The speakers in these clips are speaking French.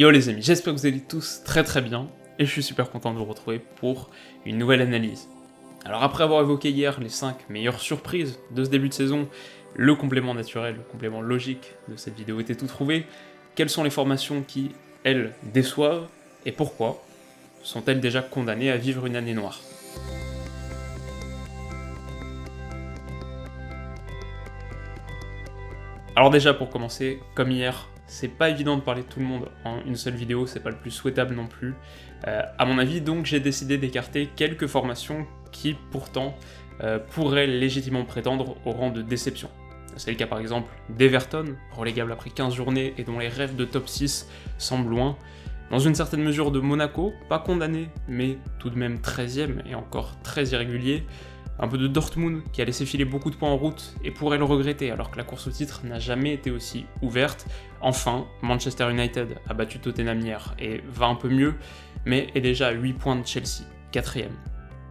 Yo les amis, j'espère que vous allez tous très bien, et je suis super content de vous retrouver pour une nouvelle analyse. Alors après avoir évoqué hier les 5 meilleures surprises de ce début de saison, le complément naturel, le complément logique de cette vidéo était tout trouvé, quelles sont les formations qui, elles, déçoivent, et pourquoi sont-elles déjà condamnées à vivre une année noire? Alors déjà pour commencer, comme hier, c'est pas évident de parler de tout le monde en une seule vidéo, c'est pas le plus souhaitable non plus. À mon avis, donc j'ai décidé d'écarter quelques formations qui pourtant pourraient légitimement prétendre au rang de déception. C'est le cas par exemple d'Everton, relégable après 15 journées et dont les rêves de top 6 semblent loin. Dans une certaine mesure de Monaco, pas condamné, mais tout de même 13ème et encore très irrégulier. Un peu de Dortmund qui a laissé filer beaucoup de points en route et pourrait le regretter alors que la course au titre n'a jamais été aussi ouverte. Enfin, Manchester United a battu Tottenham hier et va un peu mieux, mais est déjà à 8 points de Chelsea, 4ème.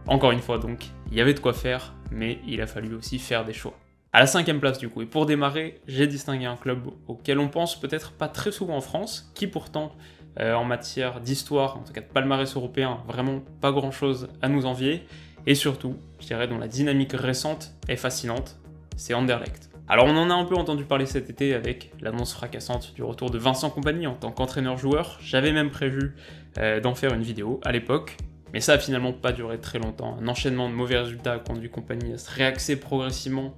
Encore une fois donc, il y avait de quoi faire, mais il a fallu aussi faire des choix. À la 5ème place du coup, et pour démarrer, j'ai distingué un club auquel on pense peut-être pas très souvent en France, qui pourtant, en matière d'histoire, en tout cas de palmarès européen, vraiment pas grand chose à nous envier, et surtout, je dirais dont la dynamique récente est fascinante, c'est Anderlecht. Alors on en a un peu entendu parler cet été avec l'annonce fracassante du retour de Vincent Kompany en tant qu'entraîneur-joueur, j'avais même prévu d'en faire une vidéo à l'époque, mais ça a finalement pas duré très longtemps. Un enchaînement de mauvais résultats a conduit Kompany à se réaxer progressivement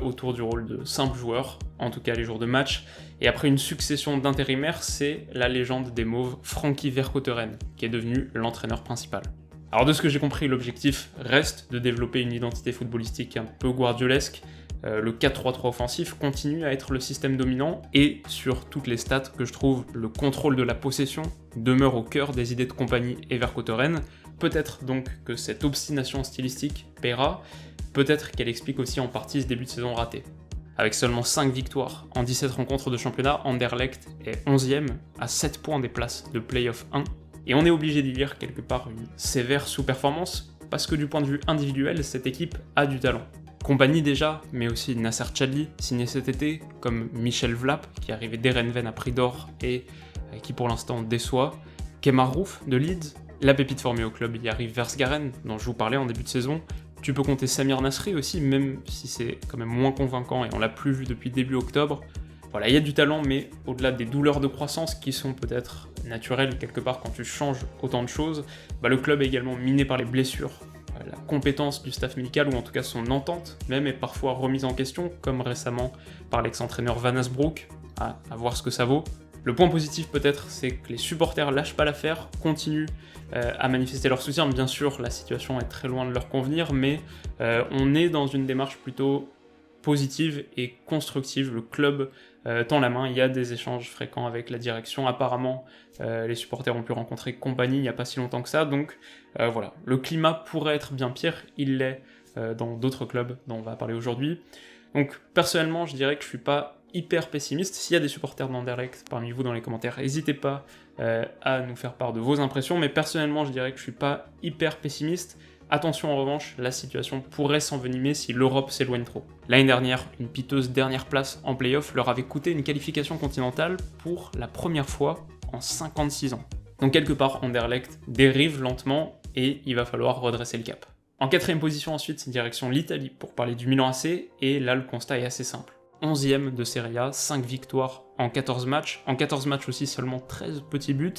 autour du rôle de simple joueur, en tout cas les jours de match, et après une succession d'intérimaires, c'est la légende des Mauves Frankie Vercauteren qui est devenu l'entraîneur principal. Alors de ce que j'ai compris, l'objectif reste de développer une identité footballistique un peu guardiolesque. Le 4-3-3 offensif continue à être le système dominant et sur toutes les stats que je trouve, le contrôle de la possession demeure au cœur des idées de Kompany et Vercauteren. Peut-être donc que cette obstination stylistique paiera, peut-être qu'elle explique aussi en partie ce début de saison raté. Avec seulement 5 victoires en 17 rencontres de championnat, Anderlecht est 11ème à 7 points des places de Play-off 1. Et on est obligé d'y lire quelque part une sévère sous-performance, parce que du point de vue individuel, cette équipe a du talent. Kompany déjà, mais aussi Nasser Chadli, signé cet été, comme Michel Vlap, qui est arrivé d'Erenven à prix d'or et qui pour l'instant déçoit, Kemar Roof de Leeds, la pépite formée au club, il y arrive Versgaren, dont je vous parlais en début de saison. Tu peux compter Samir Nasri aussi, même si c'est quand même moins convaincant et on l'a plus vu depuis début octobre. Voilà, il y a du talent, mais au-delà des douleurs de croissance qui sont peut-être naturelles quelque part quand tu changes autant de choses, le club est également miné par les blessures. La compétence du staff médical, ou en tout cas son entente même, est parfois remise en question, comme récemment par l'ex-entraîneur Van Asbroek, à voir ce que ça vaut. Le point positif peut-être, c'est que les supporters lâchent pas l'affaire, continuent à manifester leur soutien. Bien sûr, la situation est très loin de leur convenir, mais on est dans une démarche plutôt positive et constructive. Le club tend la main, il y a des échanges fréquents avec la direction. Apparemment, les supporters ont pu rencontrer Kompany il n'y a pas si longtemps que ça, donc voilà. Le climat pourrait être bien pire, il l'est dans d'autres clubs dont on va parler aujourd'hui. Donc personnellement, je dirais que je suis pas hyper pessimiste. S'il y a des supporters d'Anderlecht parmi vous dans les commentaires, n'hésitez pas à nous faire part de vos impressions, mais personnellement, je dirais que je suis pas hyper pessimiste. Attention en revanche, la situation pourrait s'envenimer si l'Europe s'éloigne trop. L'année dernière, une piteuse dernière place en play-off leur avait coûté une qualification continentale pour la première fois en 56 ans. Donc quelque part, Anderlecht dérive lentement et il va falloir redresser le cap. En 4ème position ensuite, c'est direction l'Italie pour parler du Milan AC, et là le constat est assez simple. 11ème de Serie A, 5 victoires en 14 matchs, en 14 matchs aussi seulement 13 petits buts,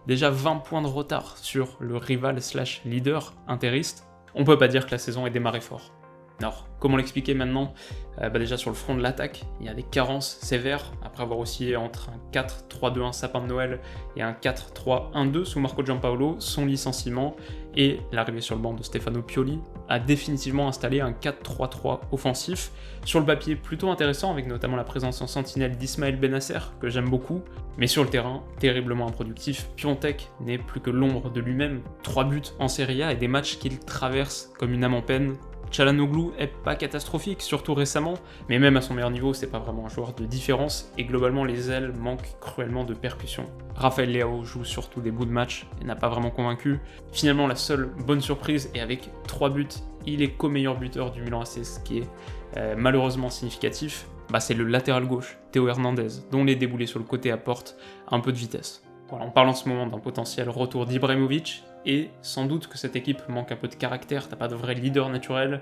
déjà 20 points de retard sur le rival / leader interiste. On peut pas dire que la saison ait démarré fort. Alors, comment l'expliquer maintenant? Déjà sur le front de l'attaque, il y a des carences sévères, après avoir oscillé entre un 4-3-2-1 sapin de Noël et un 4-3-1-2 sous Marco Giampaolo, son licenciement et l'arrivée sur le banc de Stefano Pioli a définitivement installé un 4-3-3 offensif. Sur le papier, plutôt intéressant, avec notamment la présence en sentinelle d'Ismaël Benasser, que j'aime beaucoup, mais sur le terrain, terriblement improductif. Piontek n'est plus que l'ombre de lui-même, 3 buts en Serie A et des matchs qu'il traverse comme une âme en peine. Çalhanoğlu est pas catastrophique, surtout récemment, mais même à son meilleur niveau, c'est pas vraiment un joueur de différence, et globalement les ailes manquent cruellement de percussion. Rafael Leao joue surtout des bouts de match et n'a pas vraiment convaincu. Finalement, la seule bonne surprise, et avec 3 buts, il est co-meilleur buteur du Milan AC, ce qui est malheureusement significatif, c'est le latéral gauche, Théo Hernandez, dont les déboulés sur le côté apportent un peu de vitesse. Voilà, on parle en ce moment d'un potentiel retour d'Ibrahimovic, et sans doute que cette équipe manque un peu de caractère, t'as pas de vrai leader naturel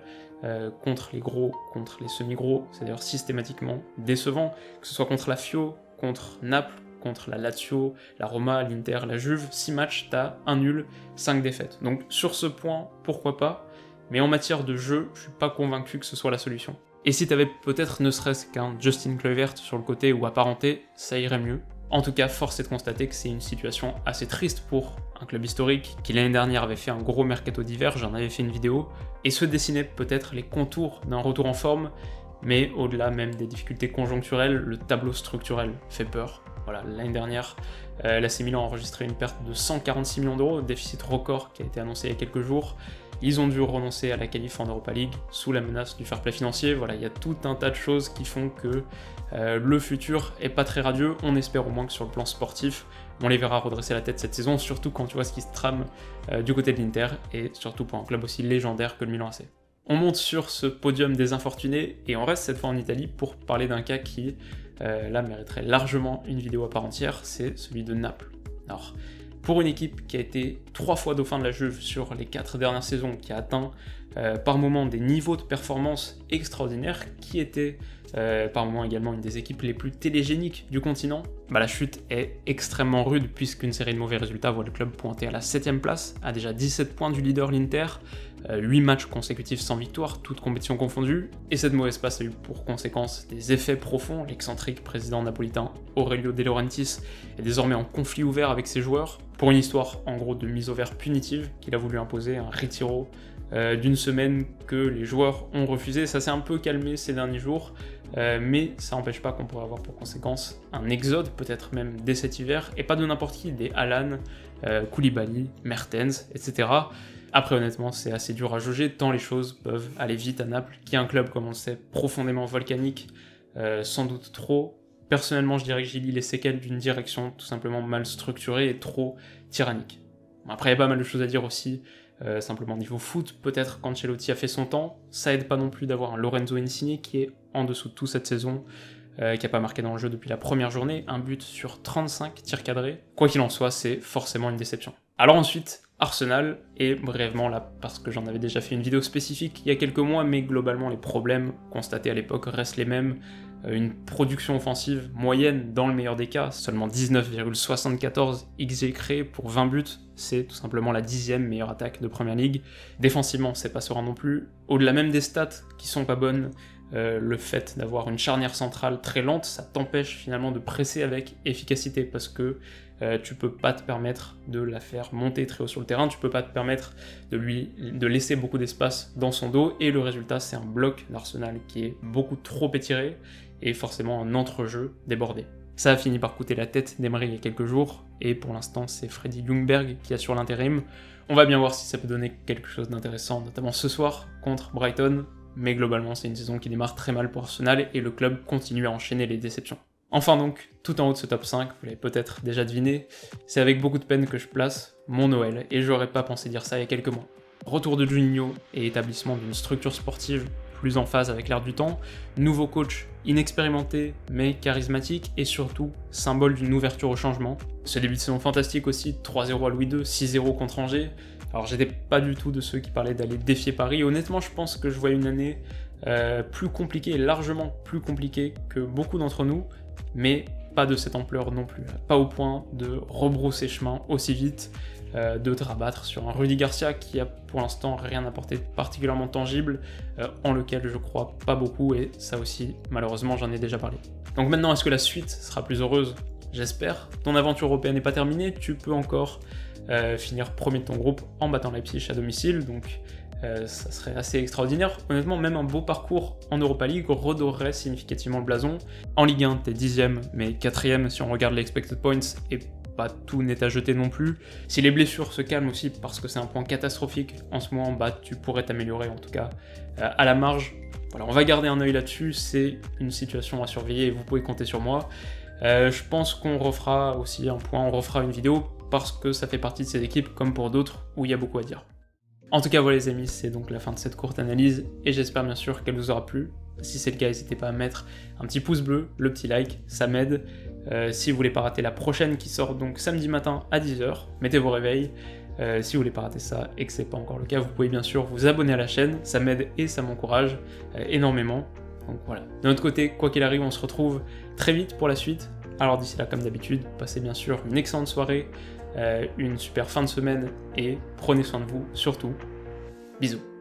contre les gros, contre les semi-gros, c'est d'ailleurs systématiquement décevant, que ce soit contre la Fio, contre Naples, contre la Lazio, la Roma, l'Inter, la Juve, 6 matchs, t'as 1 nul, 5 défaites. Donc sur ce point, pourquoi pas, mais en matière de jeu, je suis pas convaincu que ce soit la solution. Et si t'avais peut-être ne serait-ce qu'un Justin Kluivert sur le côté ou apparenté, ça irait mieux. En tout cas, force est de constater que c'est une situation assez triste pour un club historique qui l'année dernière avait fait un gros mercato d'hiver, j'en avais fait une vidéo, et se dessinaient peut-être les contours d'un retour en forme, mais au-delà même des difficultés conjoncturelles, le tableau structurel fait peur. Voilà, l'année dernière, l'AC Milan a enregistré une perte de 146 millions d'euros, déficit record qui a été annoncé il y a quelques jours. Ils ont dû renoncer à la qualif en Europa League sous la menace du fair play financier. Voilà, il y a tout un tas de choses qui font que le futur est pas très radieux. On espère au moins que sur le plan sportif, on les verra redresser la tête cette saison, surtout quand tu vois ce qui se trame du côté de l'Inter, et surtout pour un club aussi légendaire que le Milan AC. On monte sur ce podium des infortunés, et on reste cette fois en Italie pour parler d'un cas qui, là, mériterait largement une vidéo à part entière, c'est celui de Naples. Alors, pour une équipe qui a été 3 fois dauphin de la Juve sur les 4 dernières saisons, qui a atteint par moments des niveaux de performance extraordinaires, qui était par moments également une des équipes les plus télégéniques du continent, bah la chute est extrêmement rude puisqu'une série de mauvais résultats voit le club pointer à la 7ème place, à déjà 17 points du leader l'Inter, 8 matchs consécutifs sans victoire, toutes compétitions confondues, et cette mauvaise passe a eu pour conséquence des effets profonds. L'excentrique président napolitain Aurelio De Laurentiis est désormais en conflit ouvert avec ses joueurs, pour une histoire en gros de mise au vert punitive qu'il a voulu imposer, un retiro d'une semaine que les joueurs ont refusé. Ça s'est un peu calmé ces derniers jours, mais ça n'empêche pas qu'on pourrait avoir pour conséquence un exode, peut-être même dès cet hiver, et pas de n'importe qui, des Haaland, Koulibaly, Mertens, etc. Après honnêtement c'est assez dur à jauger tant les choses peuvent aller vite à Naples, qui est un club comme on le sait profondément volcanique, sans doute trop. Personnellement je dirais que j'y lis les séquelles d'une direction tout simplement mal structurée et trop tyrannique. Après il y a pas mal de choses à dire aussi, simplement niveau foot, peut-être qu'Ancelotti a fait son temps, ça aide pas non plus d'avoir un Lorenzo Insigne qui est en dessous de tout cette saison, qui a pas marqué dans le jeu depuis la première journée, un but sur 35 tirs cadrés. Quoi qu'il en soit, c'est forcément une déception. Alors ensuite, Arsenal, et brièvement là, parce que j'en avais déjà fait une vidéo spécifique il y a quelques mois, mais globalement les problèmes constatés à l'époque restent les mêmes. Une production offensive moyenne dans le meilleur des cas, seulement 19,74 XG créé pour 20 buts, c'est tout simplement la 10e meilleure attaque de Premier League. Défensivement, c'est pas serein non plus. Au-delà même des stats qui sont pas bonnes, le fait d'avoir une charnière centrale très lente, ça t'empêche finalement de presser avec efficacité, parce que tu peux pas te permettre de la faire monter très haut sur le terrain, tu peux pas te permettre de laisser beaucoup d'espace dans son dos, et le résultat c'est un bloc d'Arsenal qui est beaucoup trop étiré, et forcément un entrejeu débordé. Ça a fini par coûter la tête d'Emery il y a quelques jours, et pour l'instant c'est Freddy Ljungberg qui assure l'intérim. On va bien voir si ça peut donner quelque chose d'intéressant, notamment ce soir contre Brighton, mais globalement c'est une saison qui démarre très mal pour Arsenal, et le club continue à enchaîner les déceptions. Enfin donc, tout en haut de ce top 5, vous l'avez peut-être déjà deviné, c'est avec beaucoup de peine que je place mon Noël, et j'aurais pas pensé dire ça il y a quelques mois. Retour de Juninho et établissement d'une structure sportive plus en phase avec l'air du temps, nouveau coach inexpérimenté mais charismatique, et surtout symbole d'une ouverture au changement. Ce début de saison fantastique aussi, 3-0 à Louis II, 6-0 contre Angers. Alors j'étais pas du tout de ceux qui parlaient d'aller défier Paris, honnêtement je pense que je vois une année plus compliquée, largement plus compliquée que beaucoup d'entre nous, mais pas de cette ampleur non plus, pas au point de rebrousser chemin aussi vite, de te rabattre sur un Rudy Garcia qui a pour l'instant rien apporté de particulièrement tangible, en lequel je crois pas beaucoup, et ça aussi malheureusement j'en ai déjà parlé. Donc maintenant, est-ce que la suite sera plus heureuse? J'espère. Ton aventure européenne n'est pas terminée, tu peux encore finir premier de ton groupe en battant Leipzig à domicile, donc ça serait assez extraordinaire. Honnêtement, même un beau parcours en Europa League redorerait significativement le blason. En Ligue 1, t'es 10e, mais 4e si on regarde les expected points, et pas tout n'est à jeter non plus. Si les blessures se calment aussi, parce que c'est un point catastrophique en ce moment, bah tu pourrais t'améliorer en tout cas à la marge. Voilà, on va garder un œil là-dessus, c'est une situation à surveiller et vous pouvez compter sur moi. Je pense qu'on refera aussi un point, on refera une vidéo, parce que ça fait partie de ces équipes, comme pour d'autres, où il y a beaucoup à dire. En tout cas voilà les amis, c'est donc la fin de cette courte analyse, et j'espère bien sûr qu'elle vous aura plu. Si c'est le cas, n'hésitez pas à mettre un petit pouce bleu, le petit like, ça m'aide. Si vous voulez pas rater la prochaine qui sort donc samedi matin à 10h, mettez vos réveils. Si vous voulez pas rater ça et que c'est pas encore le cas, vous pouvez bien sûr vous abonner à la chaîne, ça m'aide et ça m'encourage énormément. Donc voilà. De notre côté, quoi qu'il arrive, on se retrouve très vite pour la suite. Alors d'ici là, comme d'habitude, passez bien sûr une excellente soirée, une super fin de semaine et prenez soin de vous surtout. Bisous.